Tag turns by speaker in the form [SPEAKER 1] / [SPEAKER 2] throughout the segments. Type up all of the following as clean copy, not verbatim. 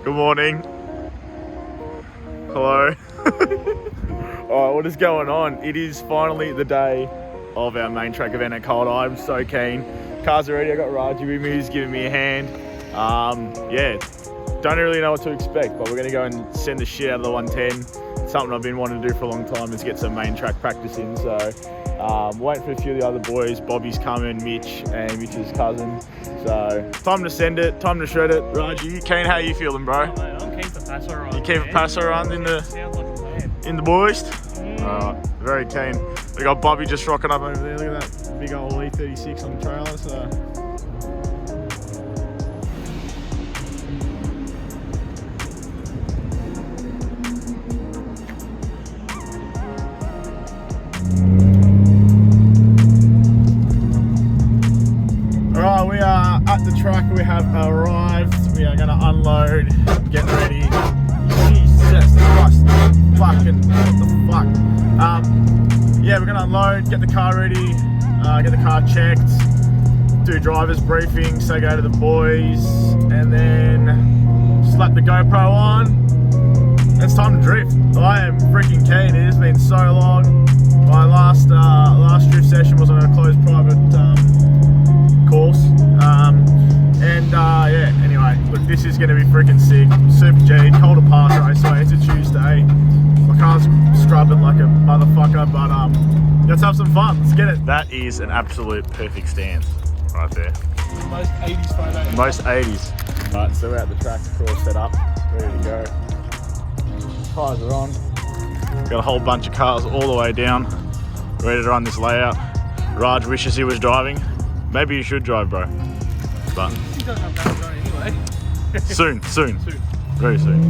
[SPEAKER 1] Good morning. Hello. Alright, what is going on? It is finally the day of our main track event at Calder. I'm so keen. Cars are ready. I got Raji with me, who's giving me a hand. Yeah, don't really know what to expect, but we're going to go and send the shit out of the 110. Something I've been wanting to do for a long time is get some main track practice in. So waiting for a few of the other boys. Bobby's coming, Mitch, and Mitch's cousin. So time to send it, time to shred it. Raji, you keen? How you feeling, bro?
[SPEAKER 2] Oh, mate, I'm keen for passo run.
[SPEAKER 1] You keen for passo run in the boys? Alright, very keen. We got Bobby just rocking up over there. Look at that big old E36 on the trailer. So alright, we are at the track. We have arrived. We are going to unload, get ready. Jesus Christ, fucking what the fuck. Yeah, we're going to unload, get the car ready, get the car checked, do driver's briefing, say go to the boys, and then slap the GoPro on. It's time to drift. I am freaking keen. It has been so long. My last drift session was on a closed private course, yeah, anyway, look, this is going to be freaking sick. Super G, Calder Park Raceway. It's a Tuesday. My car's scrubbing like a motherfucker, but let's have some fun. Let's get it. That is an absolute perfect stance right there.
[SPEAKER 2] Most 80s photo.
[SPEAKER 1] Most 80s. Alright, so we're at the track, all set up, ready to go. Tyres are on. Got a whole bunch of cars all the way down, ready to run this layout. Raj wishes he was driving. Maybe you should drive, bro. But
[SPEAKER 2] You don't have that on anyway.
[SPEAKER 1] soon. Very soon.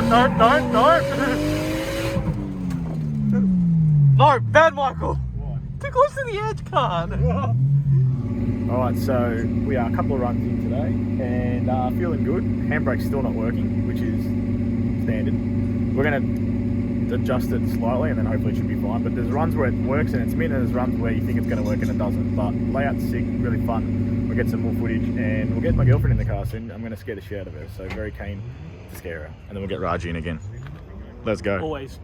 [SPEAKER 1] No. No, bad Michael. What? Too close to the edge, can't. Alright, so we are a couple of runs in today and feeling good. Handbrake's still not working, which is standard. We're going to adjust it slightly and then hopefully it should be fine. But there's runs where it works and it's mint, and there's runs where you think it's going to work and it doesn't. But layout's sick, really fun. We'll get some more footage and we'll get my girlfriend in the car soon. I'm going to scare the shit out of her, so very keen to scare her. And then we'll get Raji in again. Let's go.
[SPEAKER 2] Always.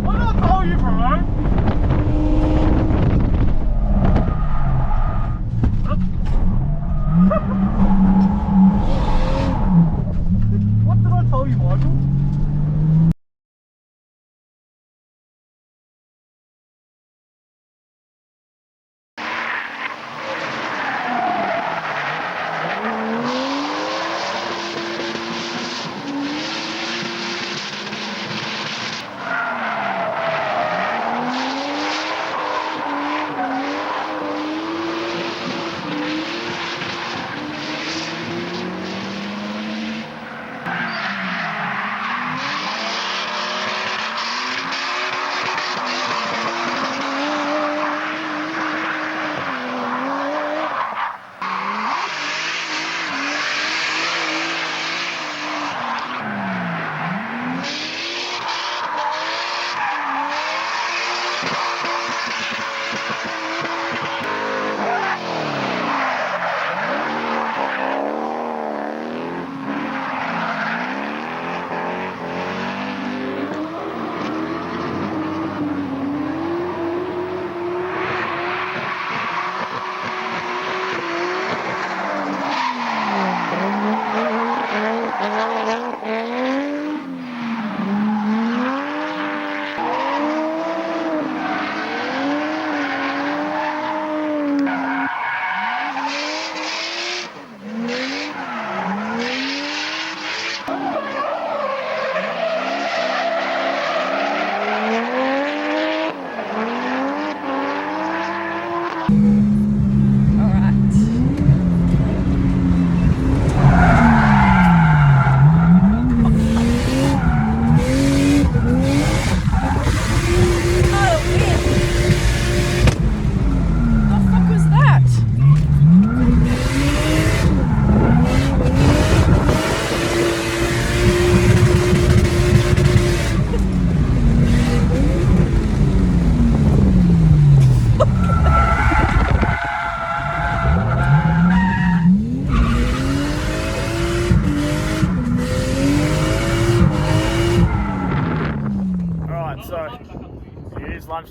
[SPEAKER 3] What up?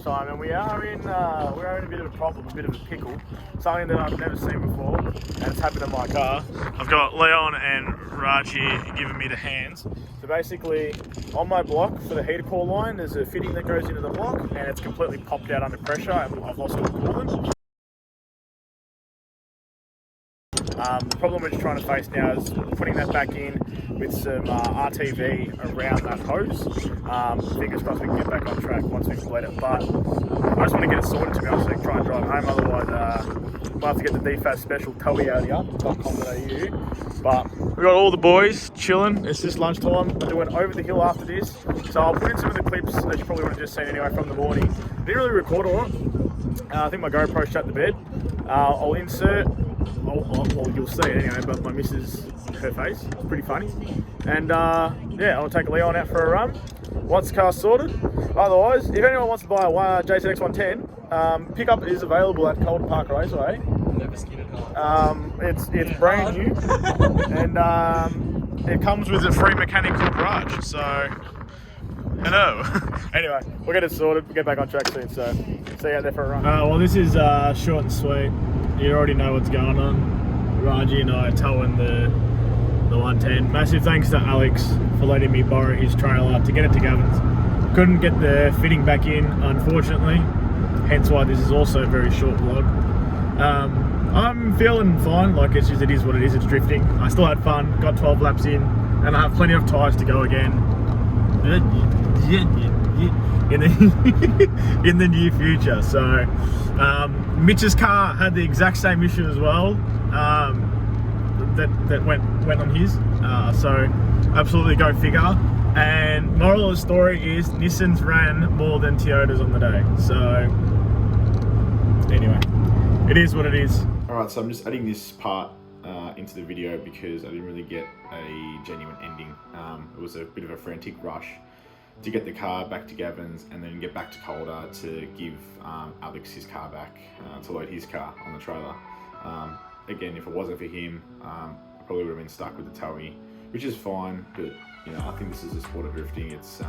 [SPEAKER 1] lunchtime, and we're in a bit of a problem, a bit of a pickle. Something that I've never seen before, and it's happened in my car. I've got Leon and Raj here giving me the hands. So basically, on my block for the heater core line, there's a fitting that goes into the block, and it's completely popped out under pressure, and I've lost all the coolant. The problem we're just trying to face now is putting that back in with some RTV around that hose. Fingers crossed we can get back on track once we complete it, but I just want to get it sorted, to be honest, so I can try and drive home. Otherwise, we'll have to get the DFAS special towie out of .com.au. But we got all the boys chilling. It's just lunchtime. We're doing over the hill after this, so I'll put in some of the clips that you probably would have just seen anyway from the morning. Didn't really record a lot. I think my GoPro shut the bed. I'll insert. Well, you'll see it anyway, but my missus, her face, it's pretty funny. And yeah, I'll take Leon out for a run once the car's sorted. Otherwise, if anyone wants to buy a JZX110, pickup is available at Calder Park Raceway.
[SPEAKER 2] Never skinned a car.
[SPEAKER 1] It's brand new, and it comes with a free mechanical garage. So, hello. Anyway, we'll get it sorted. We'll get back on track soon. So, see you out there for a run. Well, this is short and sweet. You already know what's going on. Raji and I are towing the 110. Massive thanks to Alex for letting me borrow his trailer to get it to Gavin's. Couldn't get the fitting back in, unfortunately. Hence why this is also a very short vlog. I'm feeling fine, like it is what it is, it's drifting. I still had fun, got 12 laps in, and I have plenty of tyres to go again. In the near future. So Mitch's car had the exact same issue as well, that went on his, so absolutely go figure. And moral of the story is Nissans ran more than Toyotas on the day. So anyway, it is what it is. Alright, so I'm just adding this part into the video because I didn't really get a genuine ending. It was a bit of a frantic rush to get the car back to Gavin's and then get back to Calder to give Alex his car back, to load his car on the trailer. Again, if it wasn't for him, I probably would have been stuck with the towie, which is fine, but you know, I think this is the sport of drifting. It's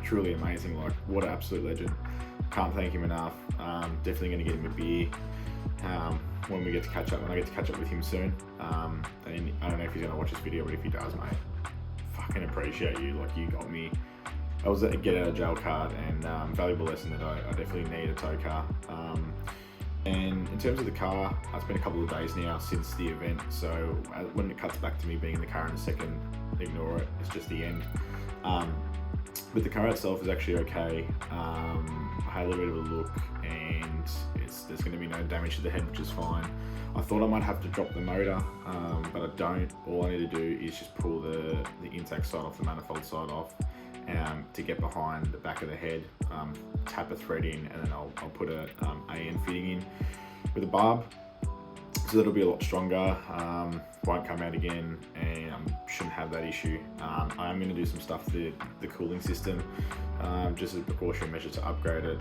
[SPEAKER 1] truly amazing. Like, what an absolute legend. Can't thank him enough. Definitely going to get him a beer when we get to catch up, when I get to catch up with him soon. And I don't know if he's going to watch this video, but if he does, mate, fucking appreciate you. Like, you got me. I was at a get out of jail card, and valuable lesson that I definitely need a tow car. And in terms of the car, it's been a couple of days now since the event, so when it cuts back to me being in the car in a second, ignore it, it's just the end. But the car itself is actually okay. I had a little bit of a look, and there's going to be no damage to the head, which is fine. I thought I might have to drop the motor, but I don't. All I need to do is just pull the intake side off, the manifold side off, to get behind the back of the head, tap a thread in, and then I'll put a AN fitting in with a barb, so that'll be a lot stronger, won't come out again, and shouldn't have that issue. I am going to do some stuff to the cooling system, just as a precautionary measure to upgrade it.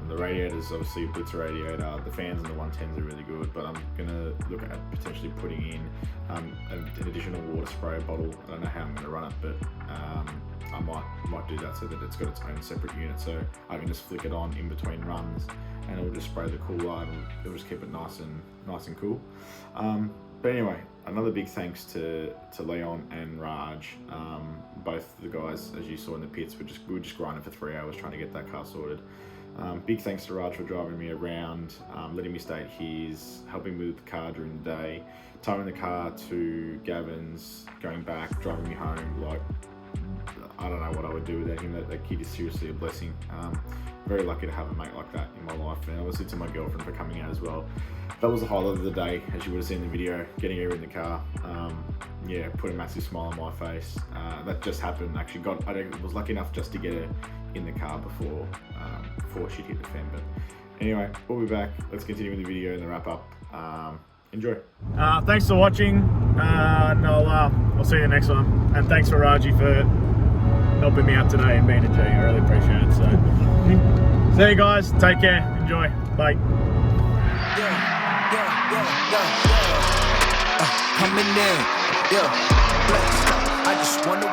[SPEAKER 1] The radiator is obviously a Blitzer radiator. The fans in the 110s are really good, but I'm going to look at potentially putting in an additional water spray bottle. I don't know how I'm going to run it, but I might do that so that it's got its own separate unit, so I can just flick it on in between runs, and it'll just spray the cooler, and it'll just keep it nice and cool. But anyway, another big thanks to Leon and Raj. Both the guys, as you saw in the pits, we were just grinding for 3 hours trying to get that car sorted. Big thanks to Raj for driving me around, letting me stay at his, helping me with the car during the day, towing the car to Gavin's, going back, driving me home. Like, I don't know what I would do without him. That kid is seriously a blessing. Very lucky to have a mate like that in my life, and obviously to my girlfriend for coming out as well. That was the highlight of the day, as you would have seen in the video, getting her in the car. Yeah, put a massive smile on my face. That just happened. Actually, I was lucky enough just to get her in the car before she'd hit the fan. But anyway, we'll be back. Let's continue with the video and the wrap up. Enjoy. Thanks for watching, and I'll see you next one. And thanks for Raji for helping me out today and being a G. I really appreciate it. So, see you guys. Take care. Enjoy. Bye.
[SPEAKER 3] Coming in, yeah, blessed. I just wanna